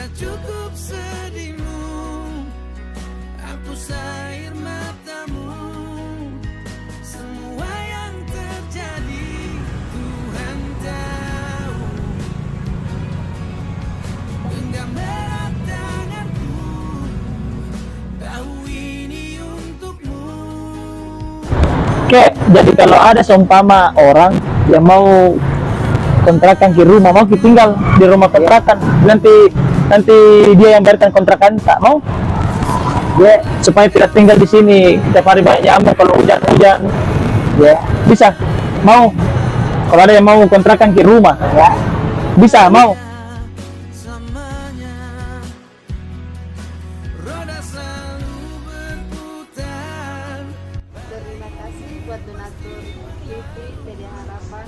Sudah cukup sedihmu, hapus air matamu. Semua yang terjadi Tuhan tahu. Genggam erat tanganku, tahu ini untukmu. Oke, jadi kalau ada seumpama orang yang mau kontrakan di rumah, mau tinggal di rumah kontrakan, nanti dia yang bayarkan kontrakan, tak mau dia supaya tidak tinggal di sini tiap hari banyak nyamuk kalau hujan-hujan, ya bisa, mau kalau ada yang mau kontrakan di rumah, ya bisa, mau. Samanya roda selalu berputar. Terima kasih buat donatur TV dari Harapan.